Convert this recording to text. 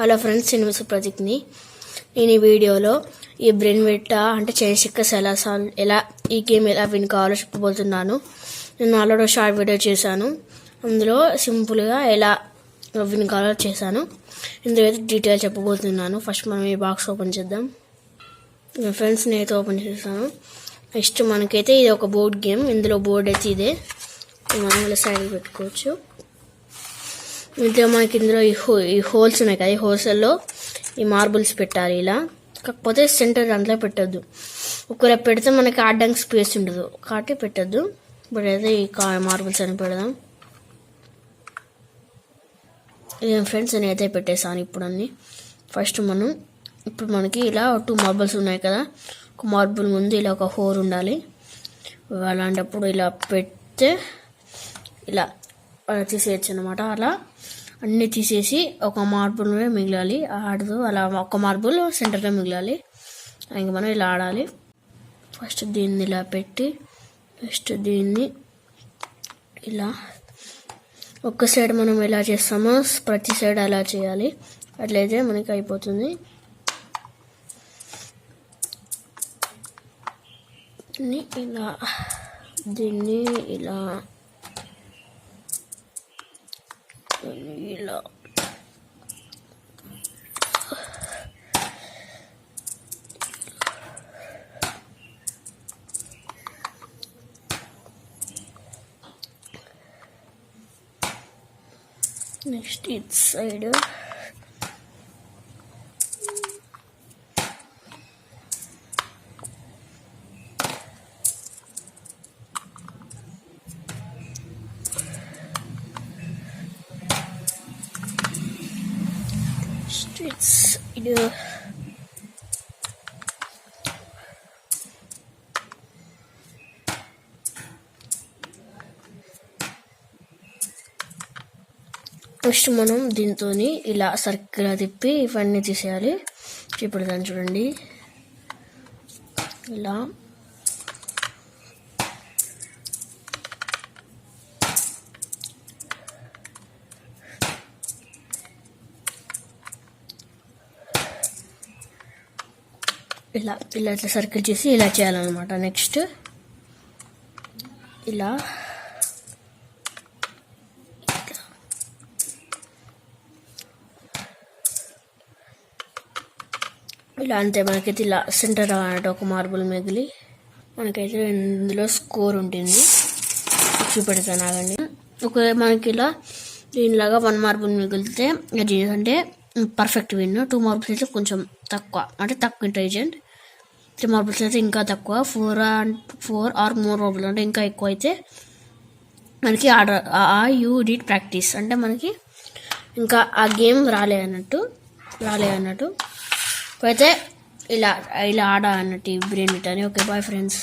Hello friends, నేను సుప్రజిత్ని. నేను ఈ వీడియోలో ఈ బ్రెయిన్ విట్ట అంటే చైన్ స్టిక్కర్స్ ఎలా ఈ గేమ్ ఎలా విన్ కావాలో చెప్పబోతున్నాను. నేను ఆల్రెడీ షార్ట్ వీడియో చేశాను, అందులో సింపుల్గా ఎలా విన్ కావాలో చేశాను. ఇందులో అయితే డీటెయిల్ చెప్పబోతున్నాను. ఫస్ట్ మనం ఈ బాక్స్ ఓపెన్ చేద్దాం. ఫ్రెండ్స్, నేనైతే ఓపెన్ చేశాను. నెక్స్ట్ మనకైతే ఇది ఒక బోర్డ్ గేమ్. ఇందులో బోర్డ్ అయితే ఇదే, మనం ఇలా సైడ్ పెట్టుకోవచ్చు. ఇంట్లో మనకి ఇందులో ఈ హోల్స్ ఉన్నాయి కదా, ఈ హోల్స్లో ఈ మార్బుల్స్ పెట్టాలి ఇలా. కాకపోతే సెంటర్ దాంట్లో పెట్టద్దు, ఒకవేళ పెడితే మనకి ఆడడానికి స్పేస్ ఉండదు కాబట్టి పెట్టద్దు. ఇప్పుడైతే ఈ మార్బుల్స్ అని పెడదాం. ఇదేం ఫ్రెండ్స్, నేనైతే పెట్టేసాను ఇప్పుడు అన్ని. ఫస్ట్ ఇప్పుడు మనకి ఇలా 2 మార్బుల్స్ ఉన్నాయి కదా, ఒక మార్బుల్ ముందు ఇలా ఒక హోల్ ఉండాలి. అలాంటప్పుడు ఇలా పెడితే ఇలా తీసేయచ్చు అనమాట. అలా అన్నీ తీసేసి ఒక మార్బుల్ మిగిలాలి, ఆడదు. అలా ఒక మార్బుల్ సెంటర్లో మిగిలాలి. ఇంక మనం ఇలా ఆడాలి. ఫస్ట్ దీన్ని ఇలా పెట్టి నెక్స్ట్ దీన్ని ఇలా ఒక్క సైడ్ మనం ఎలా చేస్తామో ప్రతి సైడ్ అలా చేయాలి. అట్లయితే మనకి అయిపోతుంది. దీన్ని ఇలా ఇలా నెక్స్ట్ ఇట్ సైడ్ ఇది నెక్స్ట్ మనం దీంతో ఇలా సర్కిల్ తిప్పి ఇవన్నీ తీసేయాలి. ఇప్పుడు దాన్ని చూడండి, ఇలా ఇలా ఇలా ఇట్లా సర్కిల్ చేసి ఇలా చేయాలన్నమాట. నెక్స్ట్ ఇలా ఇలా అంతే. మనకైతే ఇలా సెంటర్ అన్నట్టు ఒక మార్బుల్ మిగిలి మనకైతే ఇందులో స్కోర్ ఉంటుంది. చూపెడతాను ఆగండి. ఒకవేళ మనకి ఇలా దీనిలాగా 1 మార్బుల్ మిగిలితే అది అంటే పర్ఫెక్ట్ విన్. 2 మార్బుల్స్ అయితే కొంచెం తక్కువ, అంటే తక్కువ ఇంటెలిజెంట్. 3 మార్బుల్స్ అయితే ఇంకా తక్కువ. 4 ఆర్ మోర్ మార్బుల్ అంటే ఇంకా ఎక్కువ అయితే మనకి ఆర్డర్ యూ డిడ్ ప్రాక్టీస్ అంటే మనకి ఇంకా ఆ గేమ్ రాలే అన్నట్టు. అయితే ఇలా ఇలా ఆడాలన్నట్టు ఈ బ్రెయిన్ విట్ అని. Okay, bye friends.